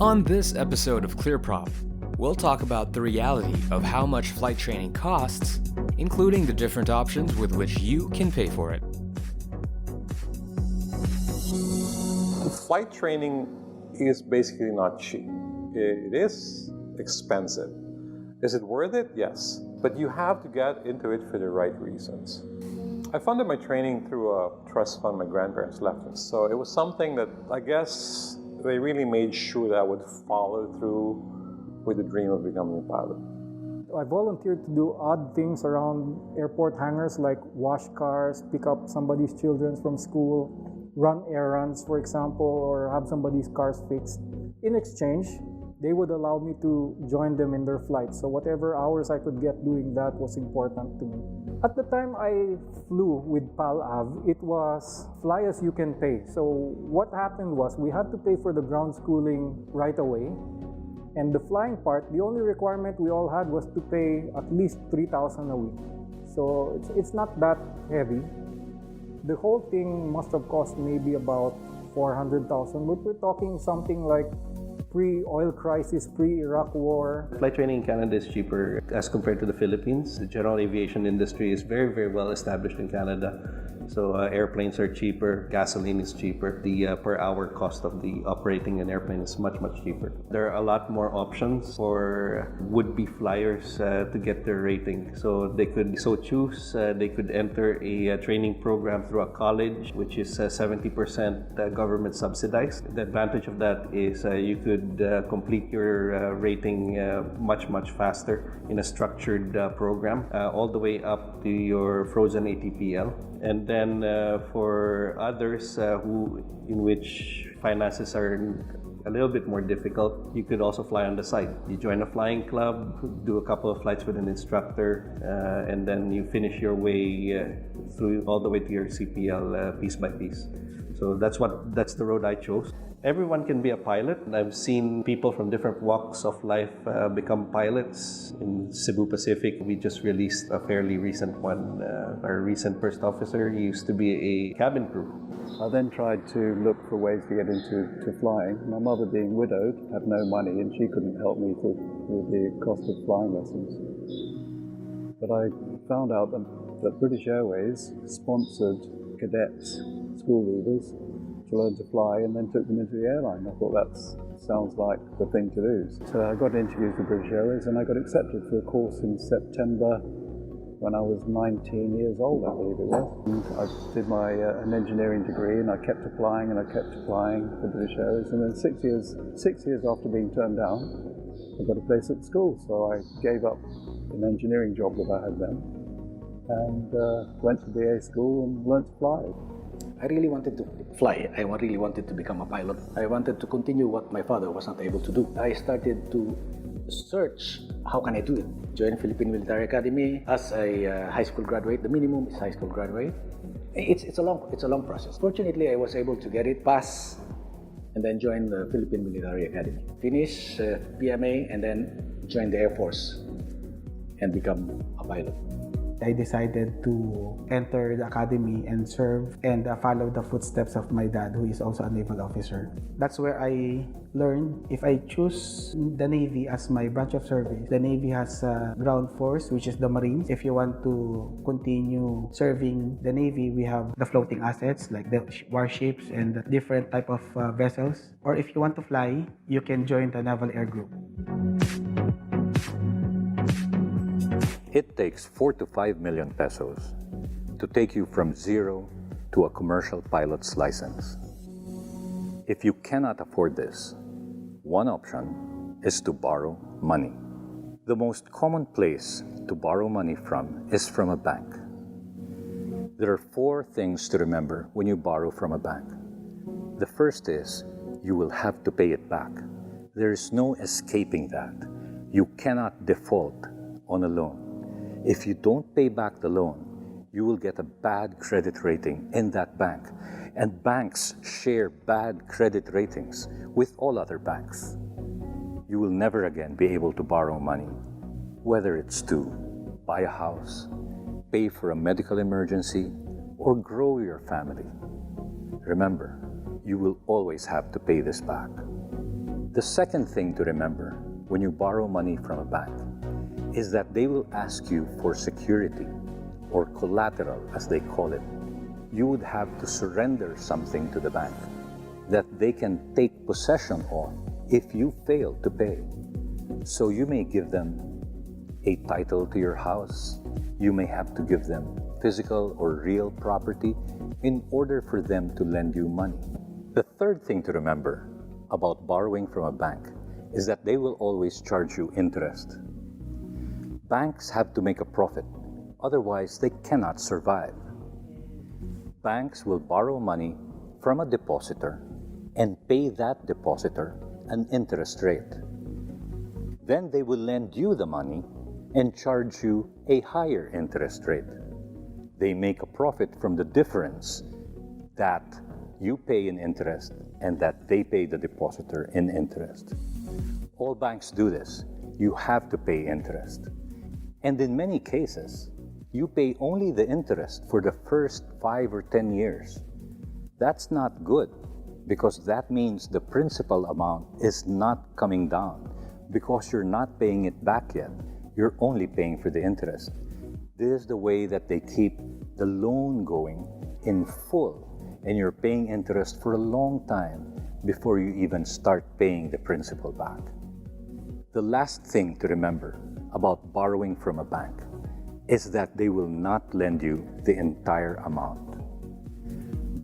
On this episode of ClearProp, we'll talk about the reality of how much flight training costs, including the different options with which you can pay for it. Flight training is basically not cheap. It is expensive. Is it worth it? Yes. But you have to get into it for the right reasons. I funded my training through a trust fund my grandparents left me. So it was something that I guess they really made sure that I would follow through with the dream of becoming a pilot. I volunteered to do odd things around airport hangars like wash cars, pick up somebody's children from school, run errands, for example, or have somebody's cars fixed. In exchange, they would allow me to join them in their flights. So whatever hours I could get doing that was important to me. At the time I flew with PAL-AV, it was fly as you can pay. So what happened was we had to pay for the ground schooling right away. And the flying part, the only requirement we all had was to pay at least $3,000 a week. So it's not that heavy. The whole thing must have cost maybe about $400,000, but we're talking something like pre-oil crisis, pre-Iraq war. Flight training in Canada is cheaper as compared to the Philippines. The general aviation industry is very, very well established in Canada. So airplanes are cheaper, gasoline is cheaper. The per hour cost of the operating an airplane is much, much cheaper. There are a lot more options for would-be flyers to get their rating. So they could choose, they could enter a training program through a college, which is 70% government subsidized. The advantage of that is you could complete your rating much, much faster in a structured program, all the way up to your frozen ATPL. And then for others in which finances are a little bit more difficult, you could also fly on the side. You join a flying club, do a couple of flights with an instructor, and then you finish your way through all the way to your CPL piece by piece. So that's the road I chose. Everyone can be a pilot. I've seen people from different walks of life become pilots. In Cebu Pacific, we just released a fairly recent one. Our recent first officer, he used to be a cabin crew. I then tried to look for ways to get into flying. My mother, being widowed, had no money and she couldn't help me with the cost of flying lessons. But I found out that British Airways sponsored cadets, school leavers, to learn to fly and then took them into the airline. I thought that sounds like the thing to do. So I got interviews with British Airways and I got accepted for a course in September when I was 19 years old, I believe it was. And I did my an engineering degree and I kept applying and I kept applying for British Airways. And then 6 years after being turned down, I got a place at the school. So I gave up an engineering job that I had then and went to BA school and learned to fly. I really wanted to fly. I really wanted to become a pilot. I wanted to continue what my father was not able to do. I started to search, how can I do it? Joined Philippine Military Academy as a high school graduate. The minimum is high school graduate. It's a long process. Fortunately, I was able to get it, pass, and then join the Philippine Military Academy. Finish PMA and then join the Air Force and become a pilot. I decided to enter the academy and serve and follow the footsteps of my dad, who is also a naval officer. That's where I learned if I choose the Navy as my branch of service. The Navy has a ground force, which is the Marines. If you want to continue serving the Navy, we have the floating assets like the warships and different type of vessels. Or if you want to fly, you can join the Naval Air Group. It takes 4 to 5 million pesos to take you from zero to a commercial pilot's license. If you cannot afford this, one option is to borrow money. The most common place to borrow money from is from a bank. There are 4 things to remember when you borrow from a bank. The first is you will have to pay it back. There is no escaping that. You cannot default on a loan. If you don't pay back the loan, you will get a bad credit rating in that bank. And banks share bad credit ratings with all other banks. You will never again be able to borrow money, whether it's to buy a house, pay for a medical emergency, or grow your family. Remember, you will always have to pay this back. The second thing to remember when you borrow money from a bank is that they will ask you for security, or collateral as they call it. You would have to surrender something to the bank that they can take possession of if you fail to pay. So you may give them a title to your house. You may have to give them physical or real property in order for them to lend you money. The third thing to remember about borrowing from a bank is that they will always charge you interest. Banks have to make a profit, otherwise they cannot survive. Banks will borrow money from a depositor and pay that depositor an interest rate. Then they will lend you the money and charge you a higher interest rate. They make a profit from the difference that you pay in interest and that they pay the depositor in interest. All banks do this. You have to pay interest. And in many cases, you pay only the interest for the first 5 or 10 years. That's not good, because that means the principal amount is not coming down because you're not paying it back yet. You're only paying for the interest. This is the way that they keep the loan going in full, and you're paying interest for a long time before you even start paying the principal back. The last thing to remember about borrowing from a bank is that they will not lend you the entire amount.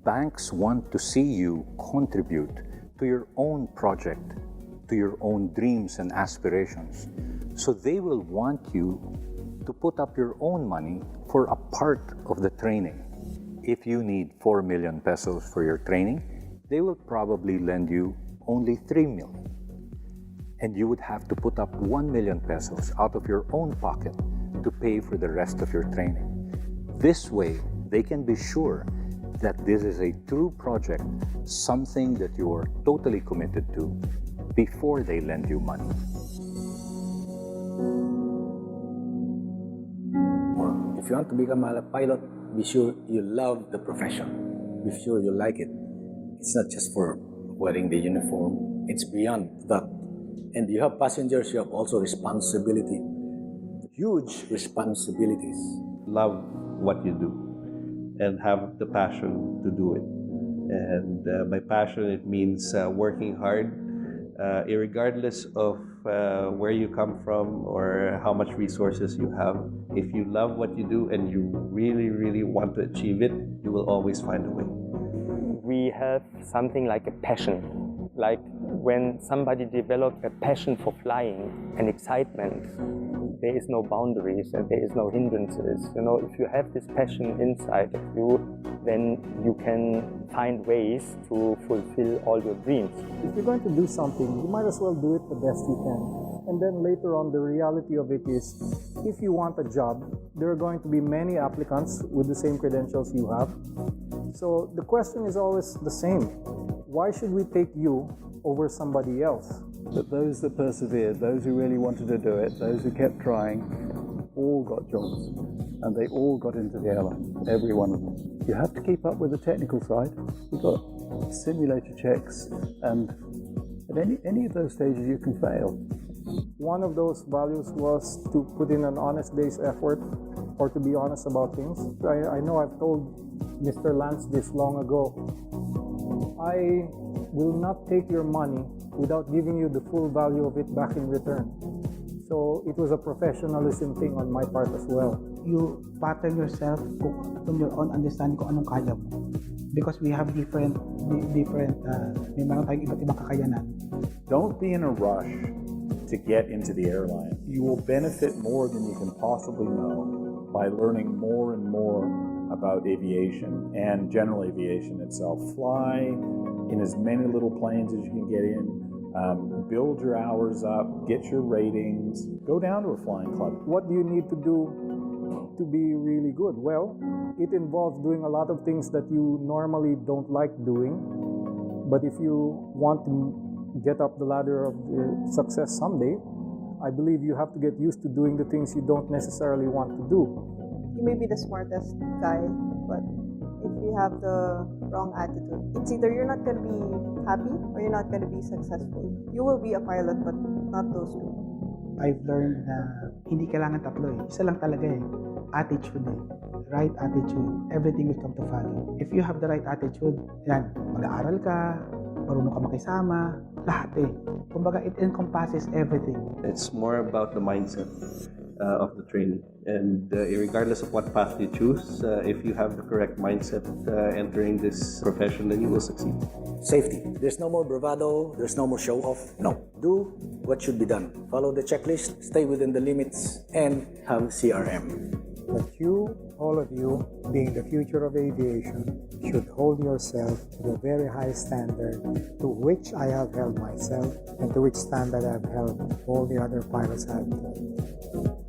Banks want to see you contribute to your own project, to your own dreams and aspirations. So they will want you to put up your own money for a part of the training. If you need 4 million pesos for your training, they will probably lend you only 3 million. And you would have to put up 1 million pesos out of your own pocket to pay for the rest of your training. This way, they can be sure that this is a true project, something that you are totally committed to before they lend you money. If you want to become a pilot, be sure you love the profession. Be sure you like it. It's not just for wearing the uniform. It's beyond that. And you have passengers, you have also responsibility. Huge responsibilities. Love what you do and have the passion to do it. And by passion, it means working hard, irregardless of where you come from or how much resources you have. If you love what you do and you really, really want to achieve it, you will always find a way. We have something like a passion. Like when somebody develops a passion for flying and excitement, there is no boundaries and there is no hindrances. You know, if you have this passion inside of you, then you can find ways to fulfill all your dreams. If you're going to do something, you might as well do it the best you can. And then later on, the reality of it is, if you want a job, there are going to be many applicants with the same credentials you have. So the question is always the same. Why should we take you over somebody else? But those that persevered, those who really wanted to do it, those who kept trying, all got jobs. And they all got into the airline, every one of them. You have to keep up with the technical side. You've got simulator checks, and at any of those stages you can fail. One of those values was to put in an honest day's effort, or to be honest about things. I know I've told Mr. Lance this long ago. I will not take your money without giving you the full value of it back in return. So it was a professionalism thing on my part as well. You pattern yourself on your own understanding kung anong kaya mo. Because we have different, may meron tayong iba't ibang kakayanan. Don't be in a rush to get into the airline. You will benefit more than you can possibly know by learning more and more about aviation and general aviation itself. Fly in as many little planes as you can get in. Build your hours up, get your ratings, go down to a flying club. What do you need to do to be really good? Well, it involves doing a lot of things that you normally don't like doing. But if you want to get up the ladder of success someday, I believe you have to get used to doing the things you don't necessarily want to do. You may be the smartest guy, but if you we have the wrong attitude. It's either you're not going to be happy or you're not going to be successful. You will be a pilot, but not those two. I've learned na hindi kailangan tatlo eh. Isa lang talaga eh. Attitude eh. Right attitude. Everything will come to follow. If you have the right attitude, yan, mag-aaral ka, marunong ka makisama, lahat eh. Kumbaga, it encompasses everything. It's more about the mindset of the training. And regardless of what path you choose, if you have the correct mindset entering this profession, then you will succeed. Safety. There's no more bravado. There's no more show off. No. Do what should be done. Follow the checklist. Stay within the limits. And have CRM. But you, all of you, being the future of aviation, should hold yourself to a very high standard to which I have held myself and to which standard I have held all the other pilots I have held.